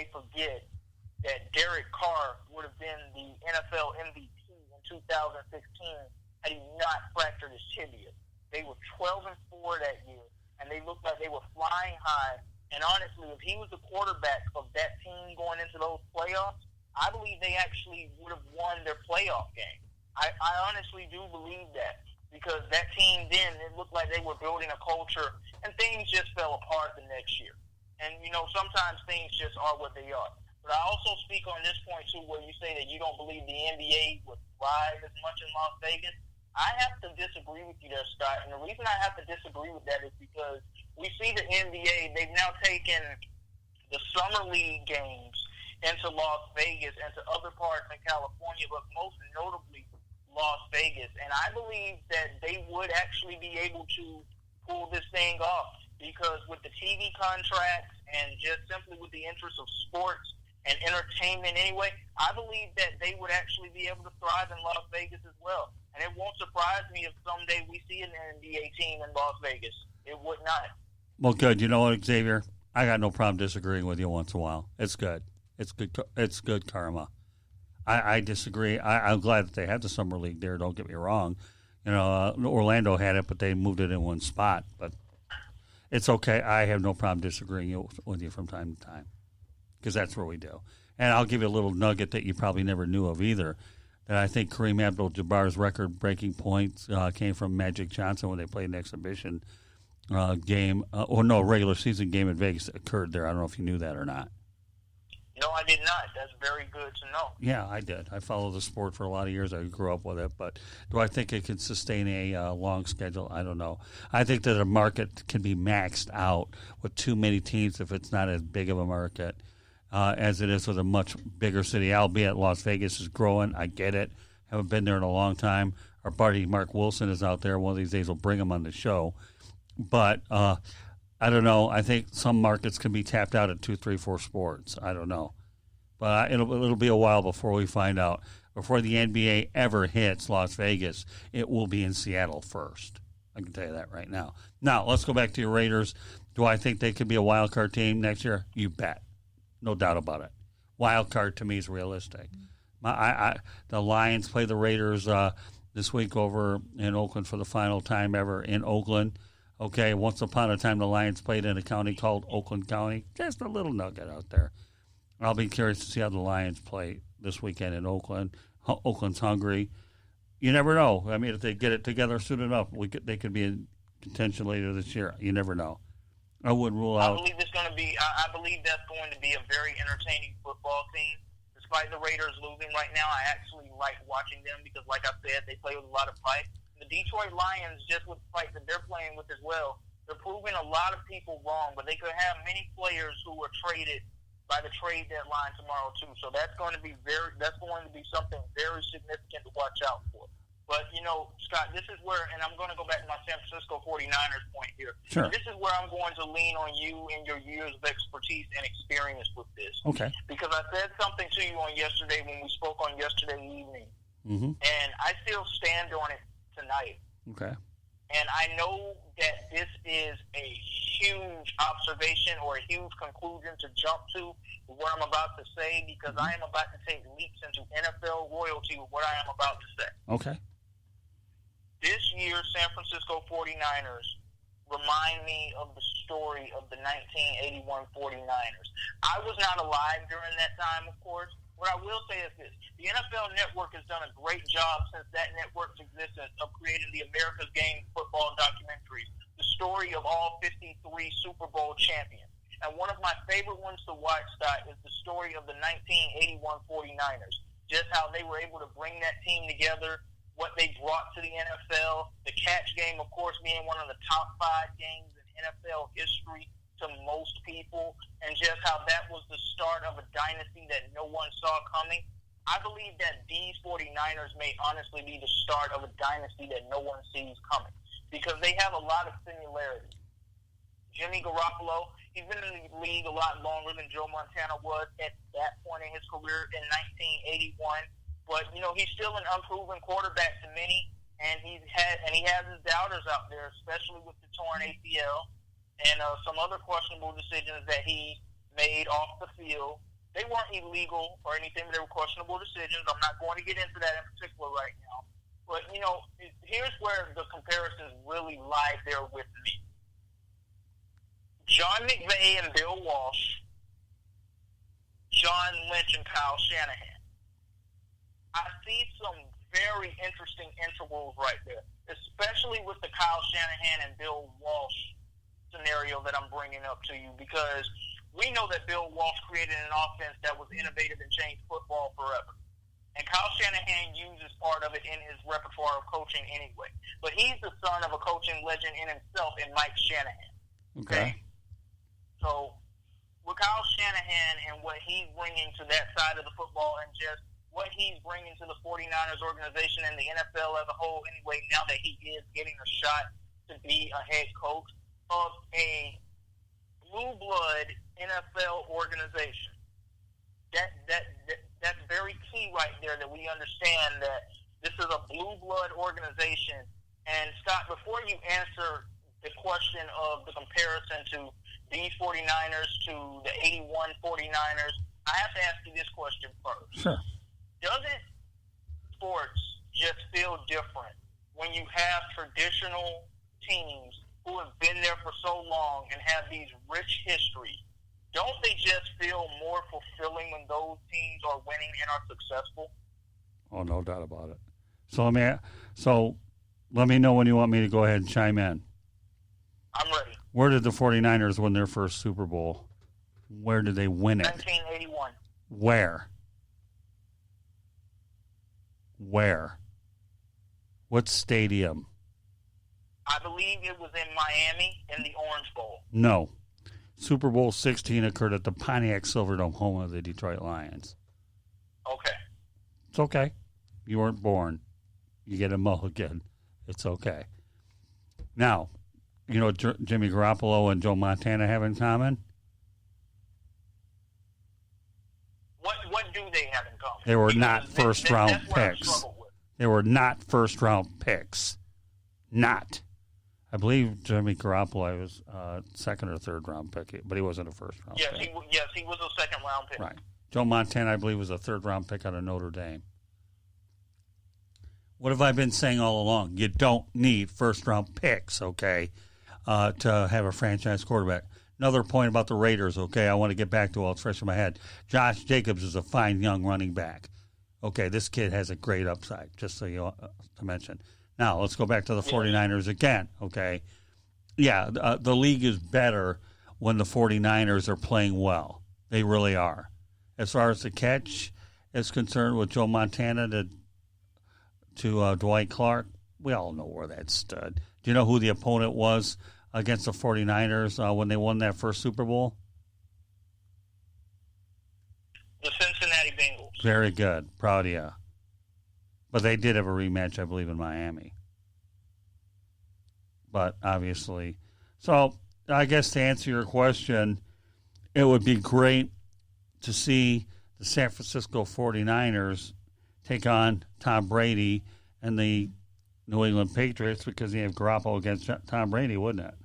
may forget that Derek Carr would have been the NFL MVP in 2016 had he not fractured his tibia. They were 12-4 that year, and they looked like they were flying high. And honestly, if he was the quarterback of that team going into those playoffs, I believe they actually would have won their playoff game. I honestly do believe that, because that team then, it looked like they were building a culture, and things just fell apart the next year. And, sometimes things just are what they are. But I also speak on this point, too, where you say that you don't believe the NBA would thrive as much in Las Vegas. I have to disagree with you there, Scott. And the reason I have to disagree with that is because we see the NBA, they've now taken the summer league games into Las Vegas and to other parts in California, but most notably Las Vegas. And I believe that they would actually be able to pull this thing off, because with the TV contracts and just simply with the interest of sports and entertainment anyway, I believe that they would actually be able to thrive in Las Vegas as well. And it won't surprise me if someday we see an NBA team in Las Vegas. It would not. Well, good. You know what, Xavier? I got no problem disagreeing with you once in a while. It's good. It's good. It's good karma. I disagree. I'm glad that they had the summer league there. Don't get me wrong. Orlando had it, but they moved it in one spot. But it's okay. I have no problem disagreeing with you from time to time, because that's what we do. And I'll give you a little nugget that you probably never knew of either, that I think Kareem Abdul-Jabbar's record-breaking points came from Magic Johnson when they played an exhibition game, regular season game in Vegas that occurred there. I don't know if you knew that or not. No, I did not. That's very good to know. Yeah, I did. I followed the sport for a lot of years. I grew up with it. But do I think it can sustain a long schedule? I don't know. I think that a market can be maxed out with too many teams if it's not as big of a market as it is with a much bigger city, albeit Las Vegas is growing. I get it. Haven't been there in a long time. Our buddy Mark Wilson is out there. One of these days we'll bring him on the show. But I don't know. I think some markets can be tapped out at 2, 3, 4 sports. I don't know. But it'll be a while before we find out. Before the NBA ever hits Las Vegas, it will be in Seattle first. I can tell you that right now. Now, let's go back to your Raiders. Do I think they could be a wild card team next year? You bet. No doubt about it. Wild card to me is realistic. The Lions play the Raiders this week over in Oakland for the final time ever in Oakland. Okay, once upon a time the Lions played in a county called Oakland County. Just a little nugget out there. I'll be curious to see how the Lions play this weekend in Oakland. Oakland's hungry. You never know. I mean, if they get it together soon enough, they could be in contention later this year. You never know. I wouldn't rule out. I believe it's going to be. I believe that's going to be a very entertaining football team. Despite the Raiders losing right now, I actually like watching them because, like I said, they play with a lot of fight. The Detroit Lions, just with the fight that they're playing with as well, they're proving a lot of people wrong. But they could have many players who were traded by the trade deadline tomorrow too. So that's going to be something very significant to watch out for. But, Scott, this is where, and I'm going to go back to my San Francisco 49ers point here. Sure. This is where I'm going to lean on you and your years of expertise and experience with this. Okay. Because I said something to you on yesterday when we spoke on yesterday evening. Mm-hmm. And I still stand on it tonight. Okay. And I know that this is a huge observation or a huge conclusion to jump to what I'm about to say, because I am about to take leaps into NFL royalty with what I am about to say. Okay. This year, San Francisco 49ers remind me of the story of the 1981 49ers. I was not alive during that time, of course. What I will say is this. The NFL Network has done a great job since that network's existence of creating the America's Game football documentaries, the story of all 53 Super Bowl champions. And one of my favorite ones to watch, Scott, is the story of the 1981 49ers, just how they were able to bring that team together, what they brought to the NFL, the catch game, of course, being one of the top 5 games in NFL history to most people, and just how that was the start of a dynasty that no one saw coming. I believe that these 49ers may honestly be the start of a dynasty that no one sees coming, because they have a lot of similarities. Jimmy Garoppolo, he's been in the league a lot longer than Joe Montana was at that point in his career in 1981. But, he's still an unproven quarterback to many, and he has his doubters out there, especially with the torn ACL and some other questionable decisions that he made off the field. They weren't illegal or anything, but they were questionable decisions. I'm not going to get into that in particular right now. But, here's where the comparisons really lie there with me. John McVay and Bill Walsh, John Lynch and Kyle Shanahan. I see some very interesting intervals right there, especially with the Kyle Shanahan and Bill Walsh scenario that I'm bringing up to you, because we know that Bill Walsh created an offense that was innovative and changed football forever. And Kyle Shanahan uses part of it in his repertoire of coaching anyway. But he's the son of a coaching legend in himself in Mike Shanahan. Okay. So with Kyle Shanahan and what he's bringing to that side of the football and just what he's bringing to the 49ers organization and the NFL as a whole anyway, now that he is getting a shot to be a head coach of a blue blood NFL organization. That's very key right there, that we understand that this is a blue blood organization. And Scott, before you answer the question of the comparison to these 49ers to the 81 49ers, I have to ask you this question first. Sure. Doesn't sports just feel different when you have traditional teams who have been there for so long and have these rich histories? Don't they just feel more fulfilling when those teams are winning and are successful? Oh, no doubt about it. So let me know when you want me to go ahead and chime in. I'm ready. Where did the 49ers win their first Super Bowl? Where did they win it? 1981. Where? What stadium? I believe it was in Miami in the Orange Bowl. No. Super Bowl 16 occurred at the Pontiac Silverdome, home of the Detroit Lions. Okay. It's okay. You weren't born. You get a mulligan. It's okay. Now, you know what Jimmy Garoppolo and Joe Montana have in common? What do they have in common? They were not first-round picks. They were not first-round picks. Not. I believe Jimmy Garoppolo was second or third-round pick, but he wasn't a first-round pick. He was a second-round pick. Right. Joe Montana, I believe, was a third-round pick out of Notre Dame. What have I been saying all along? You don't need first-round picks, okay, to have a franchise quarterback. Another point about the Raiders, okay, I want to get back to while it's fresh in my head. Josh Jacobs is a fine young running back. Okay, this kid has a great upside, just so you to mention. Now, let's go back to the 49ers again, okay? Yeah, the league is better when the 49ers are playing well. They really are. As far as the catch is concerned with Joe Montana to Dwight Clark, we all know where that stood. Do you know who the opponent was against the 49ers when they won that first Super Bowl? The Cincinnati Bengals. Very good. Proud of you. But they did have a rematch, I believe, in Miami. But obviously. So I guess to answer your question, it would be great to see the San Francisco 49ers take on Tom Brady and the New England Patriots, because they have Garoppolo against Tom Brady, wouldn't it?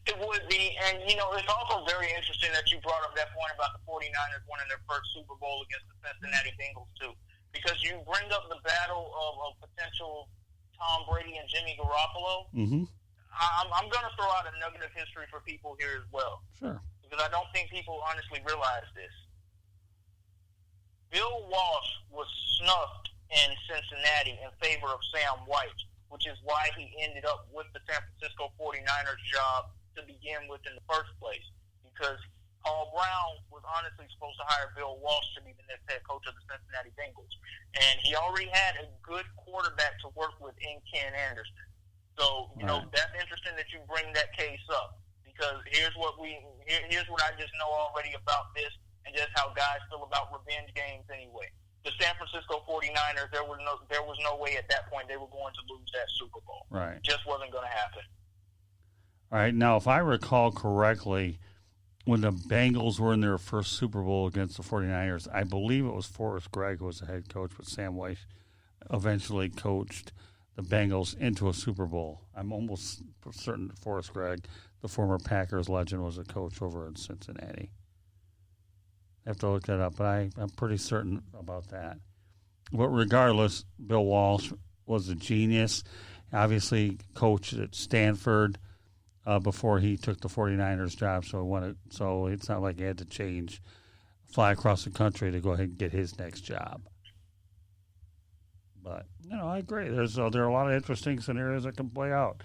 It would be, and it's also very interesting that you brought up that point about the 49ers winning their first Super Bowl against the Cincinnati Bengals, too. Because you bring up the battle of potential Tom Brady and Jimmy Garoppolo. Mm-hmm. I'm going to throw out a nugget of history for people here as well. Sure. Because I don't think people honestly realize this. Bill Walsh was snuffed in Cincinnati in favor of Sam White, which is why he ended up with the San Francisco 49ers job to begin with in the first place. Because Paul Brown was honestly supposed to hire Bill Walsh to be the next head coach of the Cincinnati Bengals. And he already had a good quarterback to work with in Ken Anderson. So, that's interesting that you bring that case up. Because here's what I just know already about this, and just how guys feel about revenge games anyway. The San Francisco 49ers, there was no way at that point they were going to lose that Super Bowl. Right. Just wasn't going to happen. All right. Now, if I recall correctly, when the Bengals were in their first Super Bowl against the 49ers, I believe it was Forrest Gregg who was the head coach, but Sam White eventually coached the Bengals into a Super Bowl. I'm almost certain that Forrest Gregg, the former Packers legend, was a coach over in Cincinnati. I have to look that up, but I'm pretty certain about that. But regardless, Bill Walsh was a genius. Obviously, coached at Stanford before he took the 49ers job, so it's not like he had to fly across the country to go ahead and get his next job. But, I agree. There are a lot of interesting scenarios that can play out.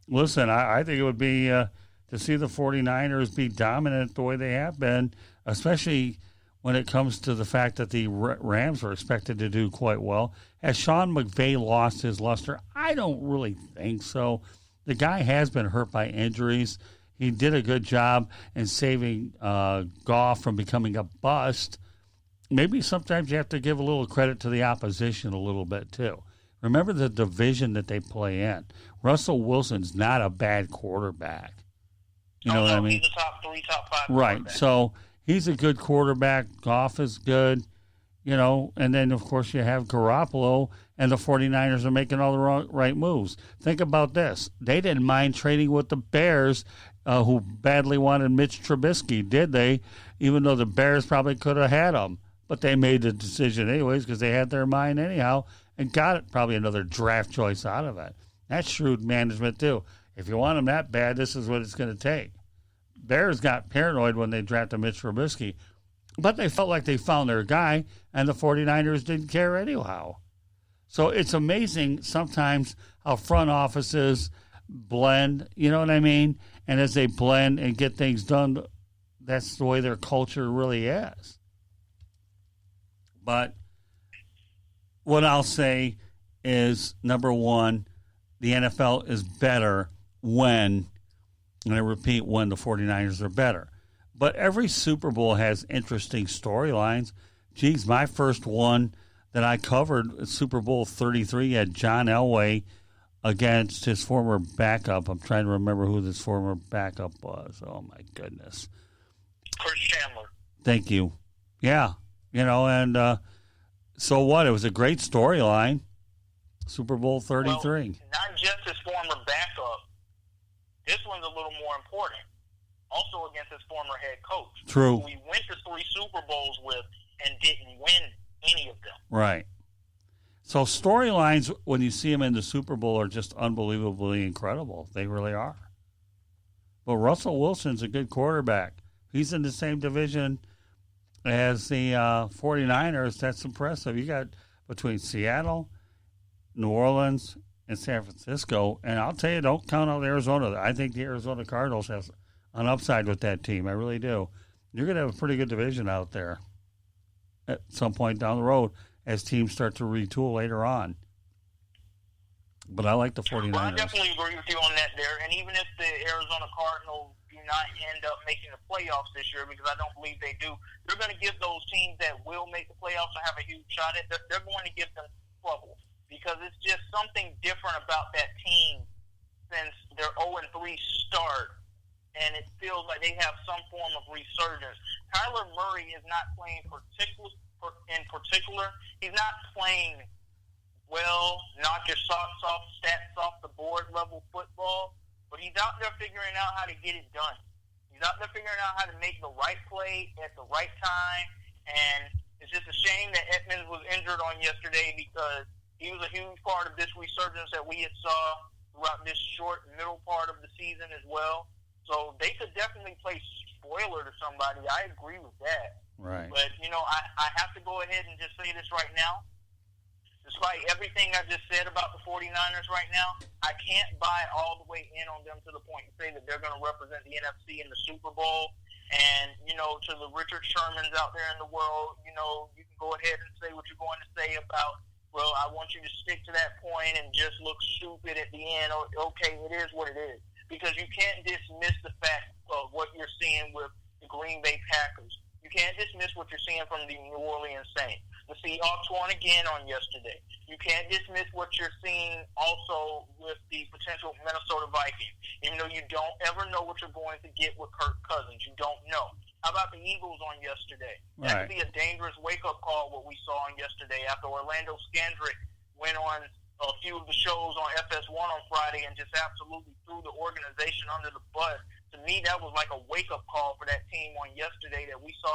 Listen, I think it would be to see the 49ers be dominant the way they have been, especially when it comes to the fact that the Rams are expected to do quite well. Has Sean McVay lost his luster? I don't really think so. The guy has been hurt by injuries. He did a good job in saving Goff from becoming a bust. Maybe sometimes you have to give a little credit to the opposition a little bit, too. Remember the division that they play in. Russell Wilson's not a bad quarterback. You know what I mean? He's a top 3, top 5 right, so he's a good quarterback. Goff is good, and then, of course, you have Garoppolo, and the 49ers are making all the right moves. Think about this. They didn't mind trading with the Bears, who badly wanted Mitch Trubisky, did they? Even though the Bears probably could have had him. But they made the decision anyways because they had their mind anyhow and got probably another draft choice out of it. That's shrewd management, too. If you want him that bad, this is what it's going to take. Bears got paranoid when they drafted Mitch Trubisky, but they felt like they found their guy, and the 49ers didn't care anyhow. So it's amazing sometimes how front offices blend, you know what I mean? And as they blend and get things done, that's the way their culture really is. But what I'll say is, number one, the NFL is better when, and I repeat, when the 49ers are better. But every Super Bowl has interesting storylines. Geez, my first one that I covered, Super Bowl 33, had John Elway against his former backup. I'm trying to remember who this former backup was. Oh, my goodness. Chris Chandler. Thank you. Yeah. And so what? It was a great storyline. Super Bowl 33. Well, not just his former backup. This one's a little more important. Also against his former head coach. True. Who we went to 3 Super Bowls with and didn't win any of them. Right. So storylines, when you see them in the Super Bowl, are just unbelievably incredible. They really are. But Russell Wilson's a good quarterback. He's in the same division as the 49ers. That's impressive. You got between Seattle, New Orleans, and San Francisco. And I'll tell you, don't count out Arizona. I think the Arizona Cardinals have an upside with that team. I really do. You're going to have a pretty good division out there at some point down the road as teams start to retool later on. But I like the 49ers. Well, I definitely agree with you on that there. And even if the Arizona Cardinals do not end up making the playoffs this year, because I don't believe they do, they're going to give those teams that will make the playoffs and have a huge shot at it, they're going to give them trouble. Because it's just something different about that team since their 0-3 start, and it feels like they have some form of resurgence. Kyler Murray is not playing in particular. He's not playing well, knock your socks off, stats off the board level football, but he's out there figuring out how to get it done. He's out there figuring out how to make the right play at the right time, and it's just a shame that Edmonds was injured on yesterday because he was a huge part of this resurgence that we had saw throughout this short middle part of the season as well. So they could definitely play spoiler to somebody. I agree with that. Right. But, I have to go ahead and just say this right now. Despite everything I just said about the 49ers right now, I can't buy all the way in on them to the point to say that they're going to represent the NFC in the Super Bowl. And, to the Richard Shermans out there in the world, you can go ahead and say what you're going to say about, well, I want you to stick to that point and just look stupid at the end. Okay, it is what it is. Because you can't dismiss the fact of what you're seeing with the Green Bay Packers. You can't dismiss what you're seeing from the New Orleans Saints. The Seahawks won again on yesterday. You can't dismiss what you're seeing also with the potential Minnesota Vikings. Even though you don't ever know what you're going to get with Kirk Cousins. You don't know. How about the Eagles on yesterday? Right. That could be a dangerous wake-up call, what we saw on yesterday after Orlando Scandrick went on a few of the shows on FS1 on Friday and just absolutely threw the organization under the bus. To me, that was like a wake-up call for that team on yesterday that we saw